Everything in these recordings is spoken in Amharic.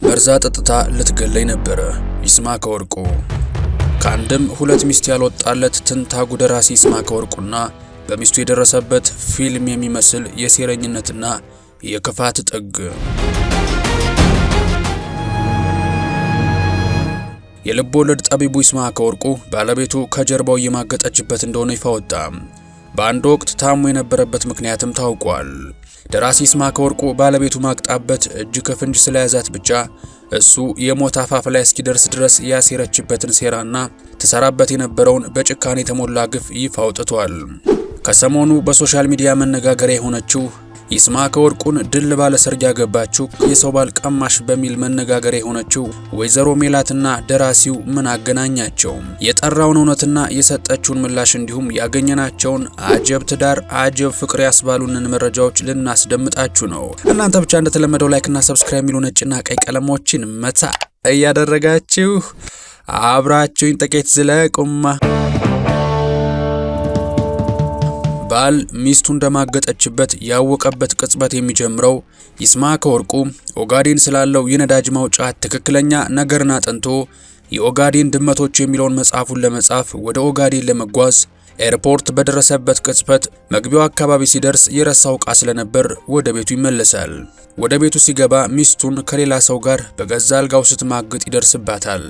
መርዛ ጠጥታ ልትገለኝ ነበር። ይስማዕከ ወርቁ ከአንድም ሁለት ሚስት ያልወጣለት ትንታጉ ደራሲ ይስማዕከ ወርቁና በሚስቱ የደረሰበት ፊልም የሚመስል የሴረኝነትና የክፋት ጥግ። የልብ ወለድ ጠቢቡ ይስማዕከ ወርቁ ባለቤቱ ከጀርባው እየማገጠችበት እንደሆነ ይፋ ወጣ። በአንድ ወቅት ታሞ የነበረበት ምክንያትም ታውቋል። ደራሲ ይስማዕከ ወርቁ ባለቤቱ ማግጣበት እጅ ከፍንጅ ስለያዛት ብቻ እሱ የሞት አፋፍ ላይ እስኪደርስ ድረስ ያሴረችበትን ሴራና ተሰራበት የነበረውን በጭካኔ የተሞላ ግፍ ይፋ አውጥቷል። ከሰሞኑ በሶሻል ሚዲያ መነጋገሪያ የሆነችው ይስማዕከ ወርቁን ድል ባለ ሰርግ ያገባችው የሰው ባል ቀማሽ በሚል መነጋገሪያ የሆነችው ወይዘሮ ሜላትና ደራሲው ምን አገናኛቸው? የጠራውን እውነትና የሰጠችውን ምላሽ እንዲሁም ያገኘናቸውን አጀብ ትዳር አጀብ ፍቅር ያስባሉንን መረጃዎች ልናስደምጣችሁ ነው። እናንተ ብቻ እንደተለመደው ላይክና ሰብስክራይብ የሚሉ ነጭና ቀይ ቀለሞችን መታ እያደረጋችሁ አብራችሁኝ ጥቂት ዝለቁማ። ባል ሚስቱ እንደማገጠችበት ያወቀበት ቅጽበት የሚጀምረው ይስማዕከ ወርቁ ኦጋዴን ስላለው የነዳጅ ማውጫ ትክክለኛ ነገርን አጥንቶ የኦጋዴን ድመቶች የሚለውን መጽሐፉን ለመጻፍ ወደ ኦጋዴን ለመጓዝ ኤርፖርት በደረሰበት ቅጽበት መግቢያው አካባቢ ሲደርስ የረሳው ዕቃ ስለነበር ወደ ቤቱ ይመለሳል። ወደ ቤቱ ሲገባ ሚስቱን ከሌላ ሰው ጋር በገዛ አልጋው ስትማግጥ ይደርስባታል።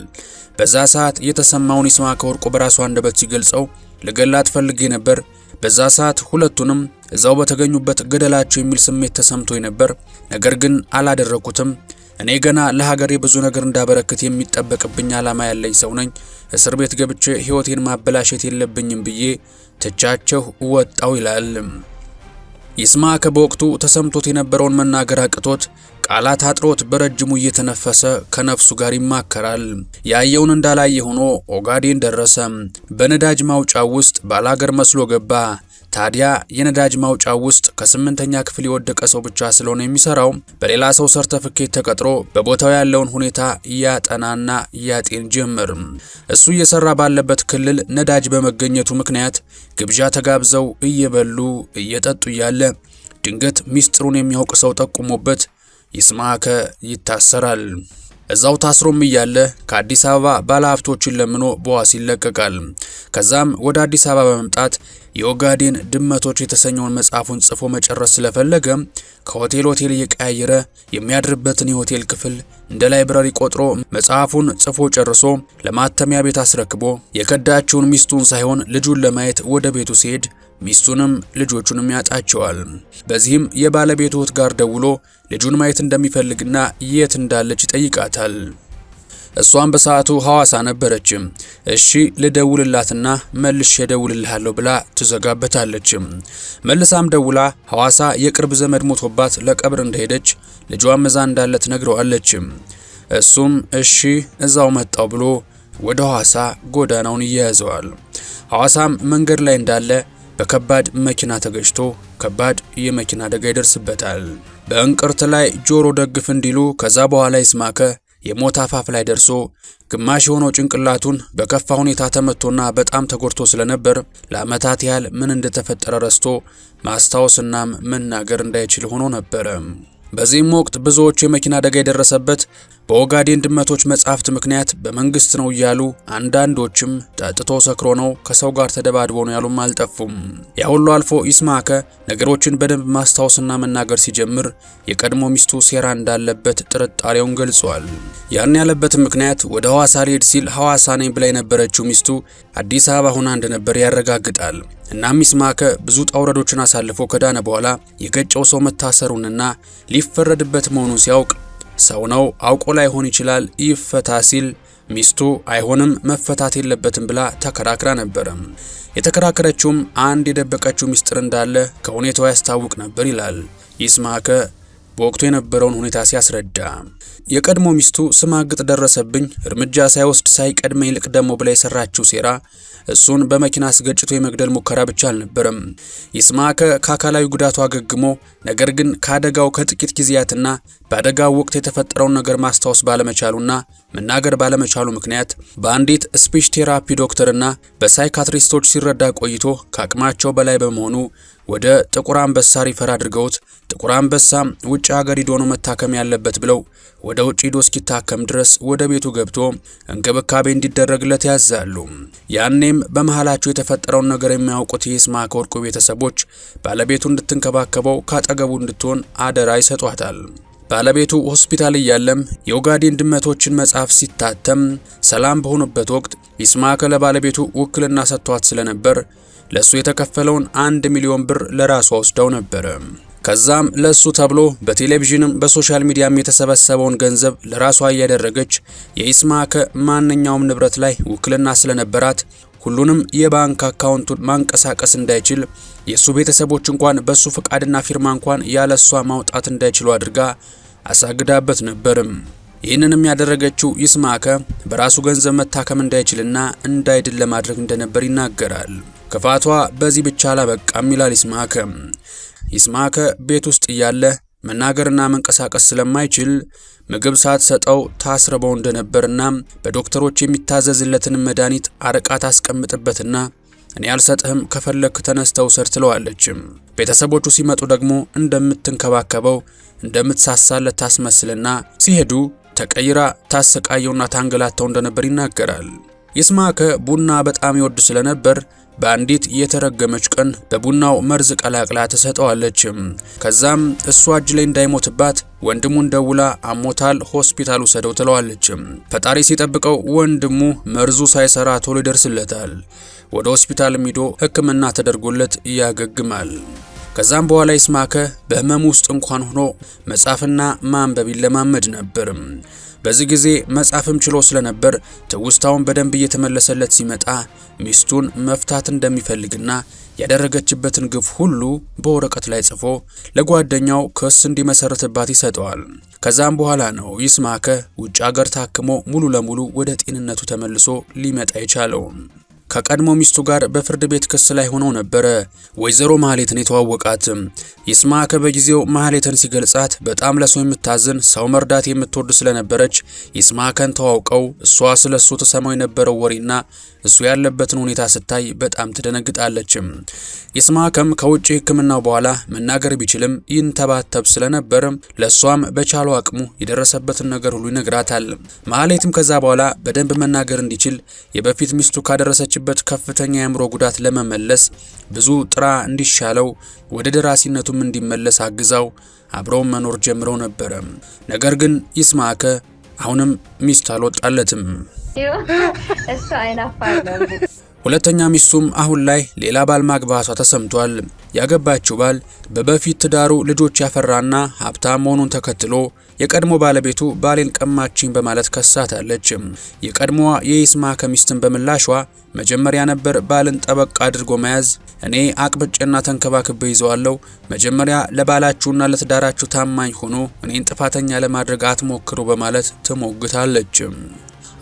በዛ ሰዓት የተሰማውን ይስማዕከ ወርቁ በራሱ አንደበት ሲገልጸው ልገላት ፈልጌ ነበር፣ በዛ ሰዓት ሁለቱንም እዛው በተገኙበት ገደላቸው የሚል ስሜት ተሰምቶኝ ነበር። ነገር ግን አላደረኩትም። እኔ ገና ለሀገሬ ብዙ ነገር እንዳበረክት የሚጠበቅብኝ ዓላማ ያለኝ ሰው ነኝ። እስር ቤት ገብቼ ሕይወቴን ማበላሸት የለብኝም ብዬ ትቻቸው ወጣው ይላል። ይስማዕከ በወቅቱ ተሰምቶት የነበረውን መናገር አቅቶት ቃላት አጥሮት በረጅሙ እየተነፈሰ ከነፍሱ ጋር ይማከራል። ያየውን እንዳላየ ሆኖ ኦጋዴን ደረሰ። በነዳጅ ማውጫው ውስጥ ባላገር መስሎ ገባ። ታዲያ የነዳጅ ማውጫው ውስጥ ከ8ኛ ክፍል የወደቀ ሰው ብቻ ስለሆነ የሚሰራው በሌላ ሰው ሰርተፍኬት ተቀጥሮ በቦታው ያለውን ሁኔታ ያጠናና ያጤን ጀመር። እሱ እየሰራ ባለበት ክልል ነዳጅ በመገኘቱ ምክንያት ግብዣ ተጋብዘው እየበሉ እየጠጡ እያለ ድንገት ሚስጥሩን የሚያውቅ ሰው ጠቁሞበት ይስማዕከ ይታሰራል። እዛው ታስሮም እያለ ከአዲስ አበባ ባለሀብቶችን ለምኖ በዋስ ይለቀቃል። ከዛም ወደ አዲስ አበባ በመምጣት የኦጋዴን ድመቶች የተሰኘውን መጽሐፉን ጽፎ መጨረስ ስለፈለገ ከሆቴል ሆቴል እየቀያየረ የሚያድርበትን የሆቴል ክፍል እንደ ላይብረሪ ቆጥሮ መጽሐፉን ጽፎ ጨርሶ ለማተሚያ ቤት አስረክቦ የከዳችውን ሚስቱን ሳይሆን ልጁን ለማየት ወደ ቤቱ ሲሄድ ሚስቱንም ልጆቹንም ያጣቸዋል። በዚህም የባለቤቱ እህት ጋር ደውሎ ልጁን ማየት እንደሚፈልግና የት እንዳለች ይጠይቃታል። እሷም በሰዓቱ ሐዋሳ ነበረች። እሺ ልደውልላትና መልሼ እደውልልሃለሁ ብላ ትዘጋበታለች። መልሳም ደውላ ሐዋሳ የቅርብ ዘመድ ሞቶባት ለቀብር እንደሄደች ልጇም እዛ እንዳለ ትነግረዋለች። እሱም እሺ እዛው መጣው ብሎ ወደ ሐዋሳ ጎዳናውን ይያዘዋል። ሐዋሳም መንገድ ላይ እንዳለ በከባድ መኪና ተገጭቶ ከባድ የመኪና አደጋ ይደርስበታል። በእንቅርት ላይ ጆሮ ደግፍ እንዲሉ ከዛ በኋላ ይስማዕከ የሞት አፋፍ ላይ ደርሶ ግማሽ የሆነው ጭንቅላቱን በከፋ ሁኔታ ተመቶና በጣም ተጎድቶ ስለነበር ለዓመታት ያህል ምን እንደተፈጠረ ረስቶ ማስታወስናም መናገር እንዳይችል ሆኖ ነበር። በዚህም ወቅት ብዙዎች የመኪና አደጋ የደረሰበት በኦጋዴን ድመቶች መጽሐፍት ምክንያት በመንግስት ነው እያሉ አንዳንዶችም ጠጥቶ ሰክሮ ነው ከሰው ጋር ተደባድቦ ነው ያሉም አልጠፉም። ያ ሁሉ አልፎ ይስማዕከ ነገሮችን በደንብ ማስታወስና መናገር ሲጀምር የቀድሞ ሚስቱ ሴራ እንዳለበት ጥርጣሬውን ገልጿል። ያን ያለበት ምክንያት ወደ ሐዋሳ ሊሄድ ሲል ሐዋሳ ነኝ ብላ የነበረችው ሚስቱ አዲስ አበባ ሆና እንደነበር ያረጋግጣል። እናም ይስማዕከ ብዙ ጣውረዶችን አሳልፎ ከዳነ በኋላ የገጨው ሰው መታሰሩንና ሊፈረድበት መሆኑን ሲያውቅ ሰው ነው አውቆ ላይሆን ይችላል ይፈታ ሲል ሚስቱ አይሆንም መፈታት የለበትም ብላ ተከራክራ ነበር። የተከራከረችውም አንድ የደበቀችው ሚስጥር እንዳለ ከሁኔታው ያስታውቅ ነበር ይላል ይስማዕከ በወቅቱ የነበረውን ሁኔታ ሲያስረዳ። የቀድሞ ሚስቱ ስማግጥ ደረሰብኝ እርምጃ ሳይወስድ ሳይቀድመኝ ልቅደሞ ብላ የሰራችው ሴራ እሱን በመኪና አስገጭቶ የመግደል ሙከራ ብቻ አልነበረም። ይስማዕከ ከአካላዊ ጉዳቱ አገግሞ ነገር ግን ከአደጋው ከጥቂት ጊዜያትና በአደጋው ወቅት የተፈጠረውን ነገር ማስታወስ ባለመቻሉና መናገር ባለመቻሉ ምክንያት በአንዲት ስፒች ቴራፒ ዶክተርና በሳይካትሪስቶች ሲረዳ ቆይቶ ከአቅማቸው በላይ በመሆኑ ወደ ጥቁር አንበሳ ሪፈር አድርገውት ጥቁር አንበሳ ውጭ ሀገር ሄዶ ነው መታከም ያለበት ብለው ወደ ውጪ ሄዶ እስኪታከም ድረስ ወደ ቤቱ ገብቶ እንክብካቤ እንዲደረግለት ያዛሉ። ያኔም በመሃላቸው የተፈጠረውን ነገር የሚያውቁት የይስማዕከ ወርቁ ቤተሰቦች ባለቤቱ እንድትንከባከበው ካጠገቡ እንድትሆን አደራ ይሰጧታል። ባለቤቱ ሆስፒታል እያለም የኦጋዴን ድመቶችን መጽሐፍ ሲታተም ሰላም በሆነበት ወቅት ይስማዕከ ለባለቤቱ ውክልና ሰጥቷት ስለነበር ለሱ የተከፈለውን 1 ሚሊዮን ብር ለራሷ ወስደው ነበር። ከዛም ለሱ ተብሎ በቴሌቪዥንም በሶሻል ሚዲያም የተሰበሰበውን ገንዘብ ለራሷ እያደረገች የይስማዕከ ማንኛውም ንብረት ላይ ውክልና ስለነበራት ሁሉንም የባንክ አካውንቱን ማንቀሳቀስ እንዳይችል የሱ ቤተሰቦች እንኳን በሱ ፍቃድና ፊርማ እንኳን ያለሷ ማውጣት እንዳይችሉ አድርጋ አሳግዳበት ነበርም። ይህንንም ያደረገችው ይስማዕከ በራሱ ገንዘብ መታከም እንዳይችልና እንዳይድል ለማድረግ እንደነበር ይናገራል። ክፋቷ በዚህ ብቻ አላበቃም ይላል ይስማዕከ። ይስማዕከ ቤት ውስጥ እያለ መናገርና መንቀሳቀስ ስለማይችል ምግብ ሳትሰጠው ታስርበው እንደነበርና በዶክተሮች የሚታዘዝለትን መድኃኒት አርቃ ታስቀምጥበትና እኔ አልሰጥህም ከፈለክ ተነስተው ሰር ትለዋለች። ቤተሰቦቹ ሲመጡ ደግሞ እንደምትንከባከበው እንደምትሳሳለት ታስመስልና ሲሄዱ ተቀይራ ታሰቃየውና ታንገላተው እንደነበር ይናገራል። ይስማዕከ ቡና በጣም ይወድ ስለነበር በአንዲት የተረገመች ቀን በቡናው መርዝ ቀላቅላ ተሰጠዋለች። ከዛም እሷ እጅ ላይ እንዳይሞትባት ወንድሙን ደውላ አሞታል ሆስፒታል ወሰደው ትለዋለች። ፈጣሪ ሲጠብቀው ወንድሙ መርዙ ሳይሰራ ቶሎ ይደርስለታል። ወደ ሆስፒታልም ሄዶ ሕክምና ተደርጎለት ያገግማል። ከዛም በኋላ ይስማዕከ በህመም ውስጥ እንኳን ሆኖ መጻፍና ማንበብ ይለማመድ ነበር። በዚህ ጊዜ መጻፍም ችሎ ስለነበር ትውስታውን በደንብ እየተመለሰለት ሲመጣ ሚስቱን መፍታት እንደሚፈልግና ያደረገችበትን ግፍ ሁሉ በወረቀት ላይ ጽፎ ለጓደኛው ክስ እንዲመሰርትባት ይሰጠዋል። ከዛም በኋላ ነው ይስማዕከ ውጭ ሀገር ታክሞ ሙሉ ለሙሉ ወደ ጤንነቱ ተመልሶ ሊመጣ የቻለው። ከቀድሞ ሚስቱ ጋር በፍርድ ቤት ክስ ላይ ሆነው ነበር ወይዘሮ ማህሌትን የተዋወቃት። ይስማዕከ በጊዜው ማህሌትን ሲገልጻት በጣም ለሰው የምታዝን ሰው መርዳት የምትወድ ስለነበረች ይስማዕከን ተዋውቀው እሷ ስለሱ ተሰማው የነበረው ወሬና እሱ ያለበትን ሁኔታ ስታይ በጣም ትደነግጣለች። ይስማዕከም ከውጪ ሕክምናው በኋላ መናገር ቢችልም ይንተባተብ ስለነበር ለሷም በቻለው አቅሙ የደረሰበትን ነገር ሁሉ ይነግራታል። ማህሌትም ከዛ በኋላ በደንብ መናገር እንዲችል የበፊት ሚስቱ ካደረሰችበት ከፍተኛ የአእምሮ ጉዳት ለመመለስ ብዙ ጥራ እንዲሻለው ወደ ደራሲነቱም እንዲመለስ አግዛው አብረው መኖር ጀምረው ነበር። ነገር ግን ይስማዕከ አሁንም ሚስት አልወጣለትም። እሱ አይናፋር ነው። ሁለተኛ ሚስቱም አሁን ላይ ሌላ ባል ማግባቷ ተሰምቷል። ያገባችው ባል በበፊት ትዳሩ ልጆች ያፈራና ሀብታም መሆኑን ተከትሎ የቀድሞ ባለቤቱ ባሌን ቀማችኝ በማለት ከሳታለች። የቀድሞዋ የይስማዕከ ሚስትን በምላሿ መጀመሪያ ነበር ባልን ጠበቅ አድርጎ መያዝ፣ እኔ አቅብጬና ተንከባክቤ ይዘዋለሁ፣ መጀመሪያ ለባላችሁና ለትዳራችሁ ታማኝ ሆኖ እኔን ጥፋተኛ ለማድረግ አትሞክሩ በማለት ትሞግታለች።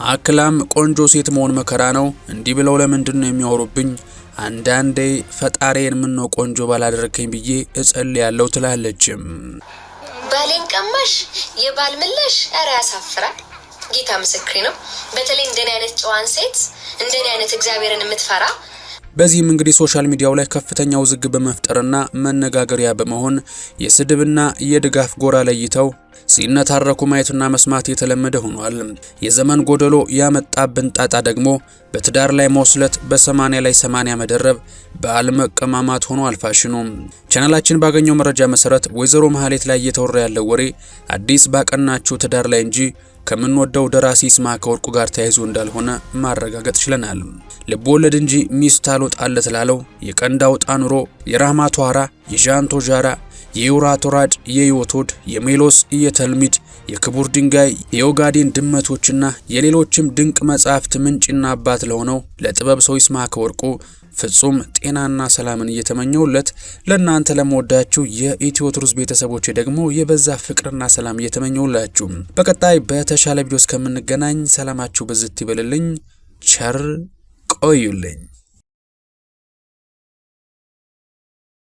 አክላም ቆንጆ ሴት መሆን መከራ ነው፣ እንዲህ ብለው ለምንድን ነው የሚያወሩብኝ? አንዳንዴ ፈጣሪን ምን ነው ቆንጆ ባላደረከኝ ብዬ እጸልያለሁ ትላለች። ባሌን ቀማሽ የባል ምላሽ ኧረ ያሳፍራል። ጌታ ምስክሬ ነው። በተለይ እንደኔ አይነት ጨዋን ሴት እንደኔ አይነት እግዚአብሔርን የምትፈራ በዚህም እንግዲህ ሶሻል ሚዲያው ላይ ከፍተኛ ውዝግብ በመፍጠርና መነጋገሪያ በመሆን የስድብና የድጋፍ ጎራ ለይተው ሲነታረኩ ማየትና መስማት የተለመደ ሆኗል። የዘመን ጎደሎ ያመጣብን ጣጣ ደግሞ በትዳር ላይ መውስለት፣ በ80 ላይ 80 መደረብ፣ በዓል መቀማማት ሆኖ አልፋሽኑ። ቻናላችን ባገኘው መረጃ መሰረት ወይዘሮ ማህሌት ላይ እየተወራ ያለው ወሬ አዲስ ባቀናችው ትዳር ላይ እንጂ ከምንወደው ደራሲ ይስማዕከ ወርቁ ጋር ተያይዞ እንዳልሆነ ማረጋገጥ ችለናል። ልብ ወለድ እንጂ ሚስት አልወጣለት ላለው የቀንድ አውጣ ኑሮ የራህማቶ አራ፣ የዣንቶ ዣራ፣ የዩራቶራድ፣ የዮቶድ፣ የሜሎስ፣ የተልሚድ፣ የክቡር ድንጋይ፣ የኦጋዴን ድመቶችና የሌሎችም ድንቅ መጻሕፍት ምንጭና አባት ለሆነው ለጥበብ ሰው ይስማዕከ ወርቁ ፍጹም ጤናና ሰላምን እየተመኘውለት ለእናንተ ለመወዳችሁ የኢትዮ ቱሩስ ቤተሰቦች ደግሞ የበዛ ፍቅርና ሰላም እየተመኘውላችሁ በቀጣይ በተሻለ ቪዲዮ እስከምንገናኝ ሰላማችሁ በዝት ይበልልኝ። ቸር ቆዩልኝ።